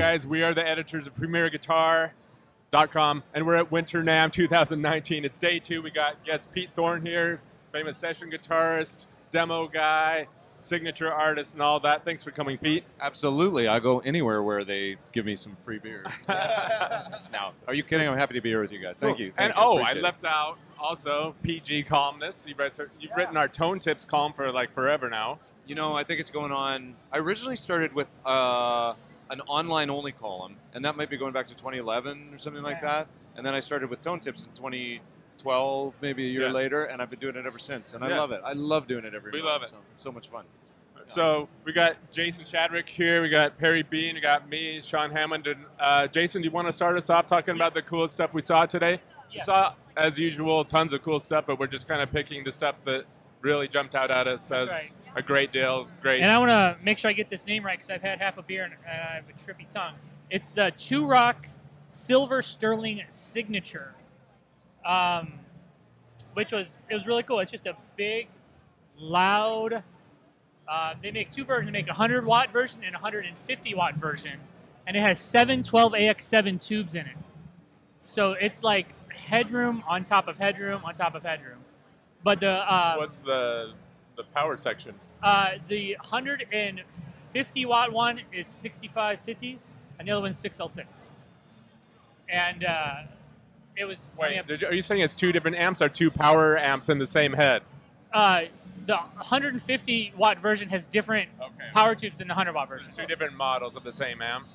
guys. We are the editors of PremierGuitar.com, and we're at Winter NAMM 2019. It's day 2. We got guest Pete Thorn here, famous session guitarist, demo guy, signature artist, and all that. Thanks for coming, Pete. Absolutely. I go anywhere where they give me some free beer. No, are you kidding? I'm happy to be here with you guys. Thank you. And I left out also PG columnist. You've written our Tone Tips column for like forever now. You know, I think it's going on. I originally started with an online-only column, and that might be going back to 2011 or something like that. And then I started with Tone Tips in 2012, maybe a year later, and I've been doing it ever since. And I love it. I love doing it every month. We love it. So it's so much fun. So we got Jason Chadwick here. We got Perry Bean. We got me, Sean Hammond. And Jason, do you want to start us off talking about the coolest stuff we saw today? We saw, as usual, tons of cool stuff, but we're just kind of picking the stuff that really jumped out at us as a great deal. Great. And I want to make sure I get this name right because I've had half a beer and I have a trippy tongue. It's the Two Rock Silver Sterling Signature, which was really cool. It's just a big, loud. They make two versions. They make a 100-watt version and a 150-watt version, and it has 7 12AX7 tubes in it. So it's like headroom on top of headroom on top of headroom. But the what's the power section? The 150-watt one is 6550s, and the other one's 6L6. And it was. Wait, are you saying it's two different amps or two power amps in the same head? The 150-watt version has different power tubes than the 100-watt version. So two different models of the same amp.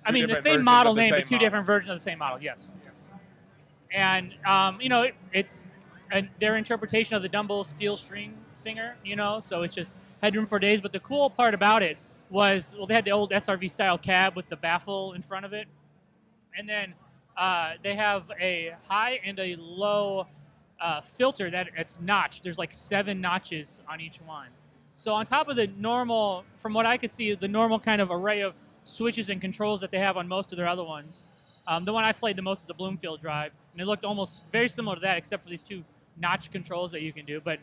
I mean, the same model name, but two different versions of the same model. Yes. And you know, it's their interpretation of the Dumble steel string singer. You know, so it's just headroom for days. But the cool part about it was, well, they had the old SRV style cab with the baffle in front of it, and then they have a high and a low filter that it's notched. There's like 7 notches on each one. So on top of the normal, from what I could see, the normal kind of array of switches and controls that they have on most of their other ones, the one I've played the most is the Bloomfield Drive, and it looked almost very similar to that, except for these 2 notch controls that you can do. But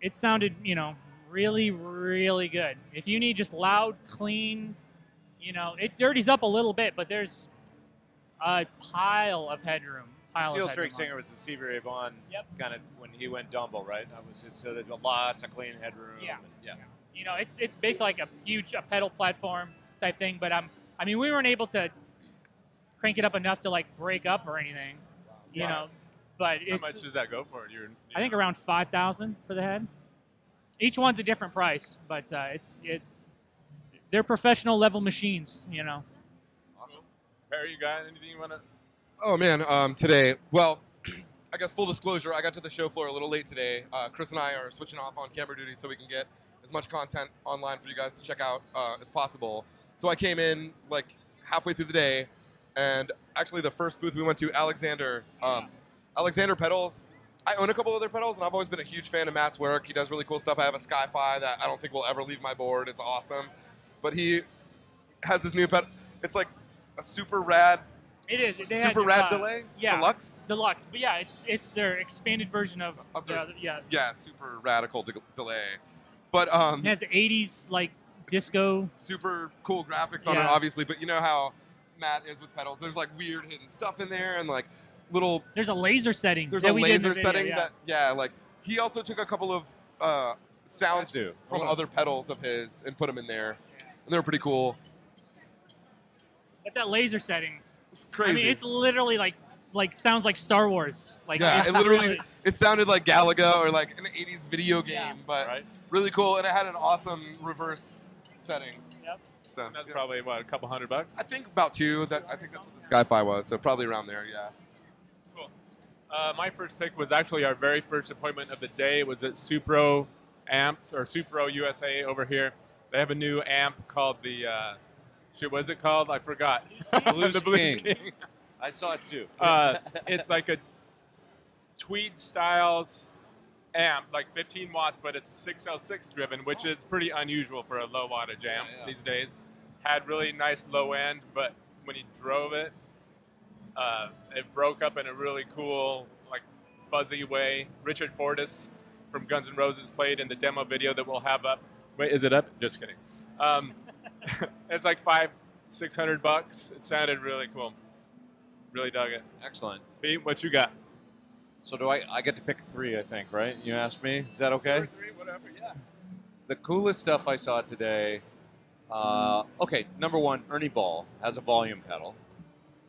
it sounded, you know, really, really good. If you need just loud, clean, you know, it dirties up a little bit, but there's a pile of headroom. Steel String Singer was the Stevie Ray Vaughan kind of when he went Dumble, right? That was his, so there's lots of clean headroom. Yeah. And, You know, it's basically like a huge pedal platform type thing, but I mean, we weren't able to crank it up enough to like break up or anything, you know. But how much does that go for? I think around 5,000 for the head. Each one's a different price, but they're professional level machines, you know. Awesome. Perry, you got anything you want to? Oh, man, today, well, I guess full disclosure, I got to the show floor a little late today. Chris and I are switching off on camera duty so we can get as much content online for you guys to check out as possible. So I came in, like, halfway through the day, and actually the first booth we went to, Alexander Pedals. I own a couple other pedals, and I've always been a huge fan of Matt's work. He does really cool stuff. I have a Sky-Fi that I don't think will ever leave my board. It's awesome. But he has this new pedal. It's like a super rad... It is. Super rad delay? Yeah. Deluxe? Deluxe. But yeah, it's their expanded version of yeah, super radical delay. But it has 80s like disco. Super cool graphics on it, obviously, but you know how Matt is with pedals. There's like weird hidden stuff in there and like little There's a laser setting. There's a laser setting that like he also took a couple of sounds from other pedals of his and put them in there. And they're pretty cool. But that laser setting, it's crazy. I mean, it's literally like sounds like Star Wars. Like yeah, it literally it sounded like Galaga or like an 80s video game, but really cool, and it had an awesome reverse setting. Yep. So that's probably what, a couple $100? I think about 2. I think that's what the Sky-Fi was, so probably around there. Yeah. Cool. My first pick was actually our very first appointment of the day. It was at Supro Amps or Supro USA over here. They have a new amp called the. What was it called? I forgot. Blues the Blues King. I saw it too. It's like a Tweed styles amp, like 15 watts, but it's 6L6 driven, which is pretty unusual for a low wattage amp these days. Had really nice low end, but when he drove it, it broke up in a really cool, like fuzzy way. Richard Fortus from Guns N' Roses played in the demo video that we'll have up. Wait, is it up? Just kidding. It's like 5 $600. It sounded really cool. Really dug it. Excellent. Pete, what you got? So do I get to pick 3, I think, right? You asked me. Is that okay? 2 or 3, whatever, yeah. The coolest stuff I saw today, okay, number 1, Ernie Ball has a volume pedal.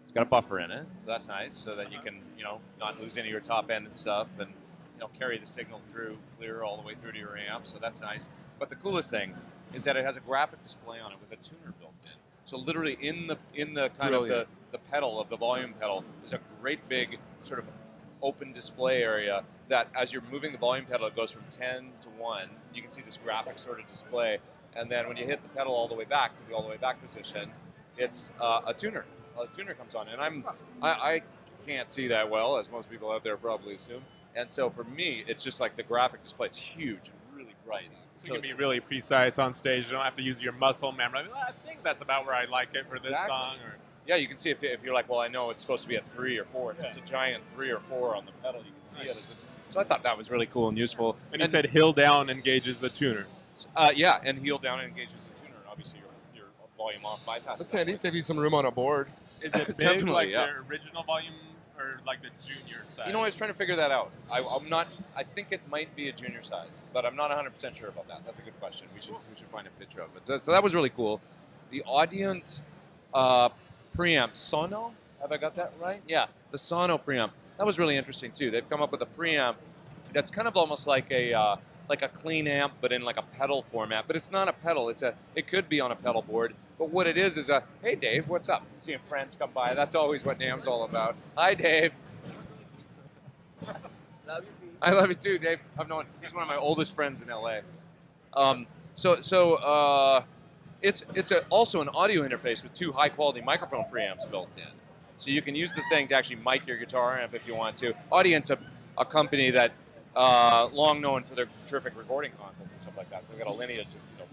It's got a buffer in it, so that's nice, so that you can, not lose any of your top end and stuff, and, carry the signal through clear all the way through to your amp, so that's nice. But the coolest thing is that it has a graphic display on it with a tuner built in. So literally in the kind of the pedal of the volume pedal is a great big sort of open display area that as you're moving the volume pedal, it goes from 10 to 1. You can see this graphic sort of display. And then when you hit the pedal all the way back to the all the way back position, it's a tuner. A tuner comes on. And I can't see that well, as most people out there probably assume. And so for me, it's just like the graphic display. It's huge and really bright. So you can be really precise on stage. You don't have to use your muscle memory. I think that's about where I like it for this song. Or yeah, you can see if you're like, well, I know it's supposed to be a 3 or 4. It's just a giant 3 or 4 on the pedal. You can see it. So I thought that was really cool and useful. And you said hill down engages the tuner. Yeah, and heel down engages the tuner. Obviously, your volume off bypass. That's handy. Save you some room on a board. Is it big like their original volume or like the junior size? I was trying to figure that out. I'm not. I think it might be a junior size, but I'm not 100% sure about that. That's a good question. We should find a picture of it. So that was really cool. The Audient preamp Sono. Have I got that right? Yeah, the Sono preamp. That was really interesting too. They've come up with a preamp that's kind of almost like a clean amp, but in like a pedal format. But it's not a pedal. It could be on a pedal board. But what it is a, hey Dave, what's up? Seeing friends come by. That's always what NAMM's all about. Hi Dave. Love you, Pete. I love you too, Dave. He's one of my oldest friends in LA. It's also an audio interface with 2 high quality microphone preamps built in. So you can use the thing to actually mic your guitar amp if you want to. Audient's a company that long known for their terrific recording consoles and stuff like that. So they've got a lineage of,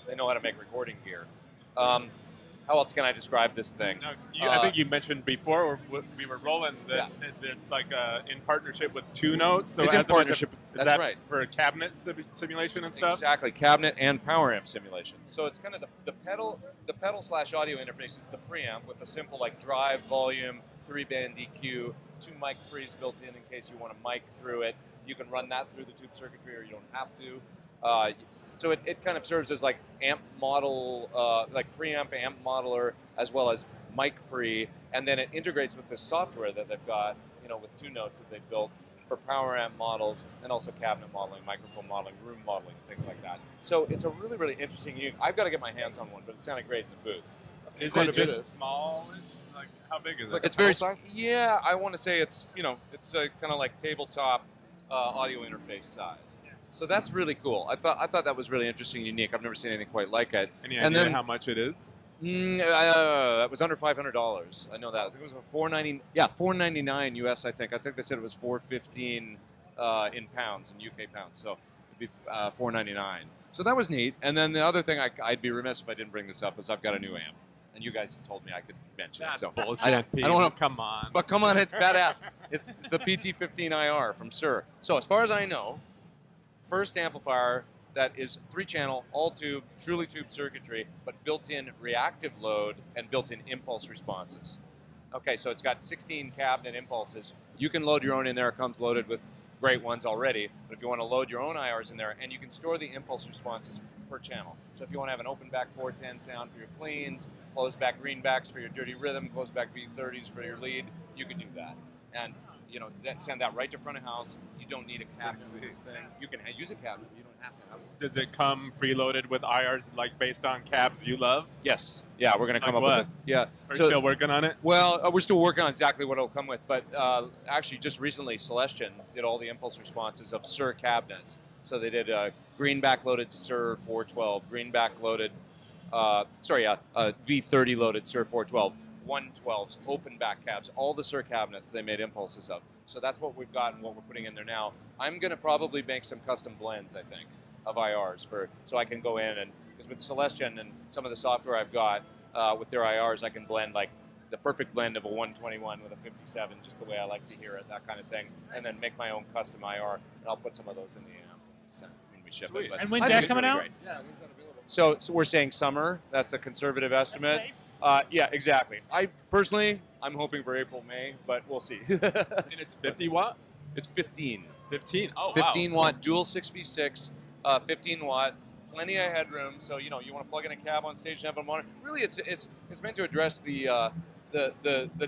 they know how to make recording gear. How else can I describe this thing? No, I think you mentioned before we were rolling that it's like in partnership with 2 Notes. So it's in partnership. That's right. For cabinet simulation and stuff? Exactly. Cabinet and power amp simulation. So it's kind of the pedal / audio interface is the preamp with a simple like drive, volume, 3-band EQ, 2 mic pre's built in case you want to mic through it. You can run that through the tube circuitry or you don't have to. So it kind of serves as like amp model, like preamp amp modeler, as well as mic pre, and then it integrates with this software that they've got, with 2 Notes that they've built for power amp models and also cabinet modeling, microphone modeling, room modeling, things like that. So it's a really, really interesting unit. I've got to get my hands on one, but it sounded great in the booth. Is it just small? Like how big is it? Like it's very size? Yeah, I want to say it's it's kind of like tabletop audio interface size. So that's really cool. I thought that was really interesting and unique. I've never seen anything quite like it. Any idea how much it is? It was under $500. I know that. I think it was $499 US. I think they said it was $415 in pounds, in UK pounds. So it'd be $499. So that was neat. And then the other thing I'd be remiss if I didn't bring this up is I've got a new amp. And you guys told me I could mention it. So bullshit. I don't want to come on. But come on, it's badass. It's the PT15IR from Sir. So as far as I know, first amplifier that is 3-channel, all tube, truly tube circuitry, but built-in reactive load and built-in impulse responses. Okay, so it's got 16 cabinet impulses. You can load your own in there. It comes loaded with great ones already. But if you want to load your own IRs in there, and you can store the impulse responses per channel. So if you want to have an open back 410 sound for your cleans, closed back greenbacks for your dirty rhythm, closed back V30s for your lead, you can do that. And send that right to front of house. You don't need a cabinet with this thing. You can use a cabinet. You don't have to have one. Does it come preloaded with IRs like based on cabs you love? Yes. Yeah, we're going to come up with it. Yeah. Are you still working on it? Well, we're still working on exactly what it'll come with. But actually, just recently, Celestion did all the impulse responses of Sir cabinets. So they did greenback loaded Sir 412, greenback loaded, V30 loaded Sir 412. 112s, open back cabs, all the Sir cabinets they made impulses of. So that's what we've got and what we're putting in there now. I'm going to probably make some custom blends, I think, of IRs so I can go in and, because with Celestion and some of the software I've got with their IRs, I can blend like the perfect blend of a 121 with a 57, just the way I like to hear it, that kind of thing, and then make my own custom IR, and I'll put some of those in the amp when we ship it. But and when's that coming out? Yeah, when's that available? So we're saying summer. That's a conservative estimate. Yeah, exactly. I personally, I'm hoping for April, May, but we'll see. And it's 50 watt? It's 15. 15. Oh, 15 wow. watt, dual 6v6, 15 watt, plenty of headroom. So you want to plug in a cab on stage and have a monitor. Really, it's meant to address the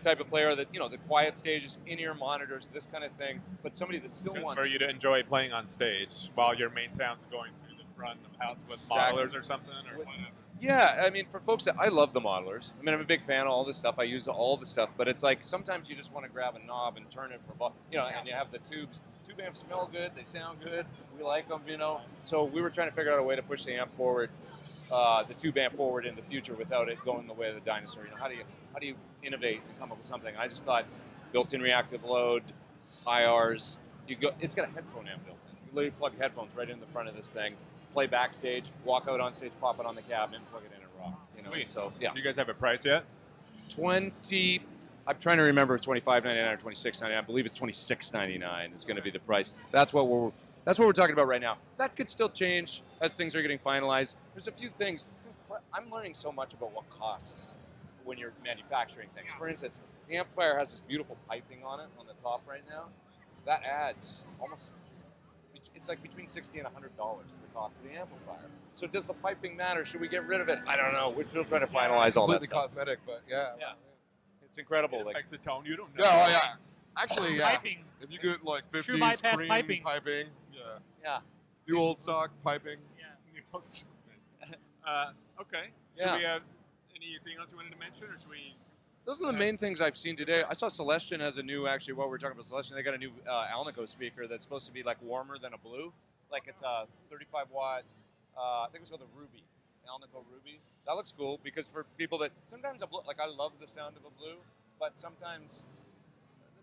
type of player that the quiet stages, in-ear monitors, this kind of thing. But somebody that still Just wants for you to enjoy playing on stage while your main sound's going through the front of the house with modelers or something or whatever. Yeah, I mean, for folks that I love the modelers. I mean, I'm a big fan of all this stuff. I use all the stuff, but it's like sometimes you just want to grab a knob and turn it for and you have the tubes. Tube amps smell good, they sound good, we like them, So we were trying to figure out a way to push the amp forward, the tube amp forward in the future without it going the way of the dinosaur. How do you innovate and come up with something? And I just thought built-in reactive load, IRs. It's got a headphone amp built in. You literally plug headphones right in the front of this thing. Play backstage, walk out on stage, pop it on the cabinet, plug it in and rock. Sweet. So yeah. Do you guys have a price yet? 20. I'm trying to remember if it's $25.99 or $26.99. I believe it's $26.99 is going to be the price. That's what we're talking about right now. That could still change as things are getting finalized. There's a few things. I'm learning so much about what costs when you're manufacturing things. For instance, the amplifier has this beautiful piping on it on the top right now. That adds almost. It's like between $60 and $100 to the cost of the amplifier. So does the piping matter? Should we get rid of it? I don't know. We're still trying to finalize all that Completely stuff. cosmetic, but yeah. It's incredible. It affects the tone. You don't know. Yeah, oh, yeah. Actually, yeah. Piping. If you get like 50s True bypass cream piping. Yeah. New old stock piping. Yeah. Okay. Yeah. Should we have anything else you wanted to mention, or should we? Those are the main things I've seen today. I saw Celestion has a new, actually, while we're talking about Celestion, they got a new Alnico speaker that's supposed to be like warmer than a Blue. Like it's a 35 watt, I think it's called the Ruby, Alnico Ruby. That looks cool because for people that, sometimes a Blue, like I love the sound of a Blue, but sometimes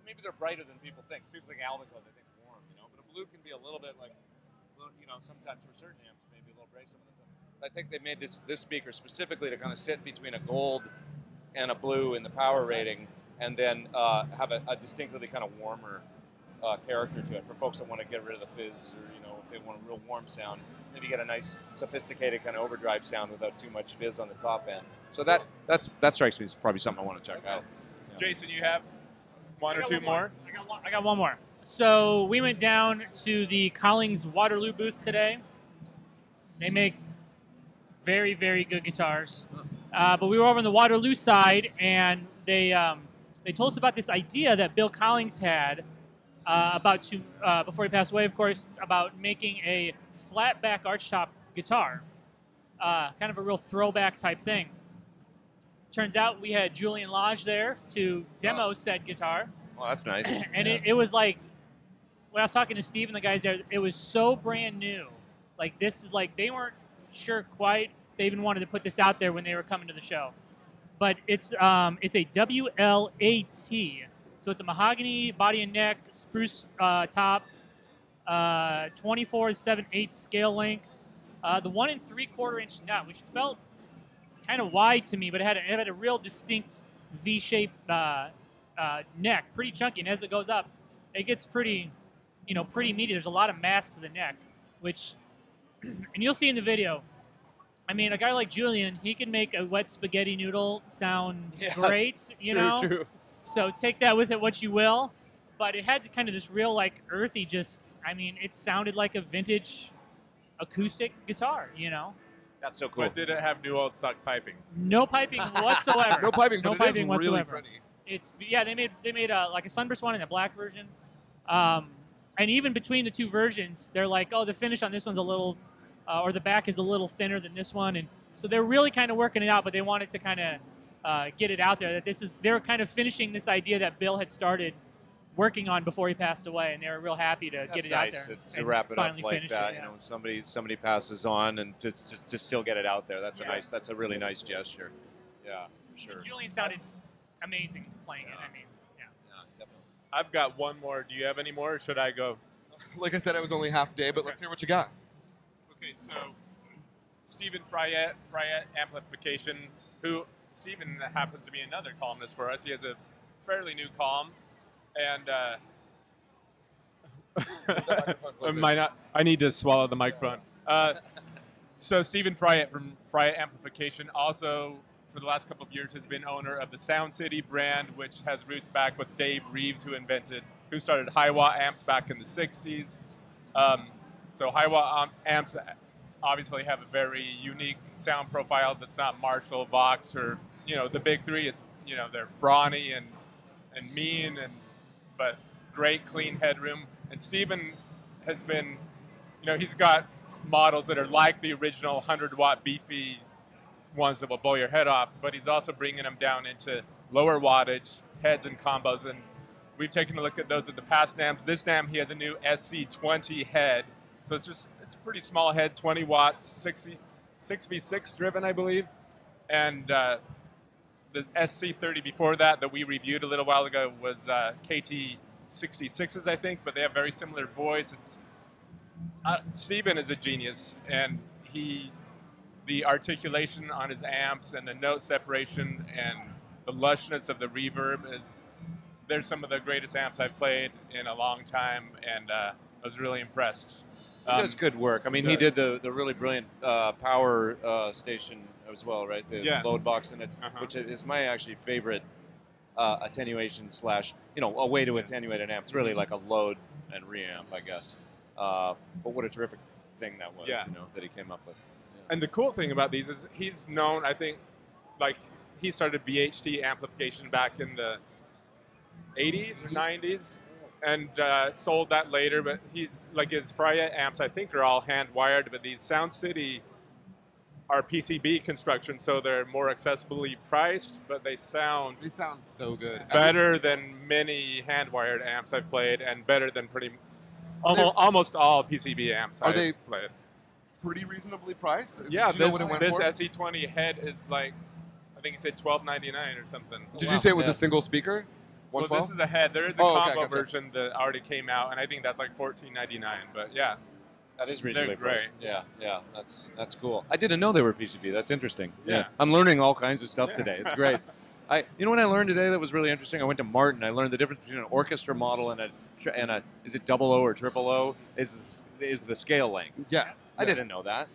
maybe they're brighter than people think. People think Alnico, they think warm, but a Blue can be a little bit like, sometimes for certain amps, maybe a little bright some of the time. I think they made this speaker specifically to kind of sit between a gold and a blue in the power rating, and then have a distinctly kind of warmer character to it for folks that want to get rid of the fizz, or if they want a real warm sound, maybe get a nice sophisticated kind of overdrive sound without too much fizz on the top end. So that strikes me as probably something I want to check out. Yeah. Jason, you have one or two more? I got one more. So we went down to the Collings Waterloo booth today. They make very, very good guitars. But we were over on the Waterloo side, and they told us about this idea that Bill Collings had before he passed away, of course, about making a flat-back archtop guitar, kind of a real throwback type thing. Turns out we had Julian Lodge there to demo said guitar. Well, that's nice. And it was like, when I was talking to Steve and the guys there, it was so brand new. Like, this is like, they weren't sure quite they even wanted to put this out there when they were coming to the show. But it's a WLAT. So it's a mahogany body and neck, spruce top, 24 7/8 scale length. The 1 3/4 inch nut, which felt kind of wide to me, but it had a real distinct V-shaped neck, pretty chunky. And as it goes up, it gets pretty meaty. There's a lot of mass to the neck, which, and you'll see in the video. I mean, a guy like Julian, he can make a wet spaghetti noodle sound great, True. So take that with it what you will. But it had kind of this real, like, earthy, it sounded like a vintage acoustic guitar, That's so cool. But did it have new old stock piping? No piping whatsoever. No piping, no but piping it is really whatsoever. pretty. They made like a sunburst one and a black version. And even between the two versions, they're like, oh, the finish on this one's a little, or the back is a little thinner than this one. And so they're really kind of working it out, but they wanted to kind of get it out there that they're kind of finishing this idea that Bill had started working on before he passed away, and they were real happy to get it out there. To wrap it up like that, it, yeah. when somebody passes on, and to still get it out there. That's a really nice gesture. Yeah, for sure. And Julian sounded amazing playing it. I mean, yeah, definitely. I've got one more. Do you have any more, or should I go? Like I said, it was only half day, but let's hear what you got. Okay, so Stephen Fryette Amplification, who Stephen happens to be another columnist for us. He has a fairly new column, and I need to swallow the microphone. So Stephen Fryette from Fryette Amplification also for the last couple of years, has been owner of the Sound City brand, which has roots back with Dave Reeves, who started high-watt amps back in the 60s. So high-watt amps obviously have a very unique sound profile that's not Marshall, Vox, or, the big three. It's, they're brawny and mean, but great clean headroom. And Steven has been, he's got models that are like the original 100-watt beefy ones that will blow your head off, but he's also bringing them down into lower wattage heads and combos. And we've taken a look at those at the past NAMMs. This NAMM, he has a new SC20 head. So it's a pretty small head, 20 watts, 6v6 driven, I believe. And the SC30 before that we reviewed a little while ago was KT66s, I think, but they have very similar voice. Steven is a genius, and the articulation on his amps and the note separation and the lushness of the reverb they're some of the greatest amps I've played in a long time, and I was really impressed. He does good work. I mean, he did the really brilliant power station as well, right? The load box in it, which is my actually favorite attenuation / a way to attenuate an amp. It's really like a load and reamp, I guess. But what a terrific thing that was, that he came up with. Yeah. And the cool thing about these is he's known, I think, like he started VHT amplification back in the 80s or 90s. And sold that later, but he's like his Freya amps, I think, are all hand wired, but these Sound City are PCB construction, so they're more accessibly priced, but they sound so good, better than many hand wired amps I've played, and better than almost all PCB amps I've played. Pretty reasonably priced? Yeah, this SE20 head is like, I think he said $12.99 or something. Did you say it was a single speaker? Well, this is a head. There is a combo version that already came out, and I think that's like $14.99. But yeah, that is reasonably great. Yeah, that's cool. I didn't know they were PCB. That's interesting. Yeah, I'm learning all kinds of stuff today. It's great. You know what I learned today that was really interesting? I went to Martin. I learned the difference between an orchestra model and a is it double O or triple O is the scale length. Yeah, I didn't know that.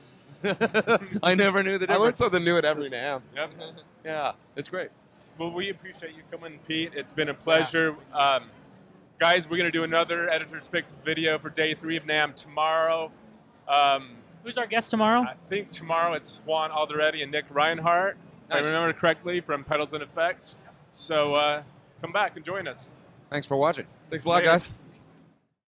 I never knew the difference. I learned something new at every NAMM. Yep. Yeah, it's great. Well, we appreciate you coming, Pete. It's been a pleasure. Yeah. Guys, we're going to do another Editor's Picks video for day 3 of NAMM tomorrow. Who's our guest tomorrow? I think tomorrow it's Juan Alderete and Nick Reinhardt, if I remember correctly, from Pedals and Effects. So come back and join us. Thanks for watching. Thanks a lot, guys.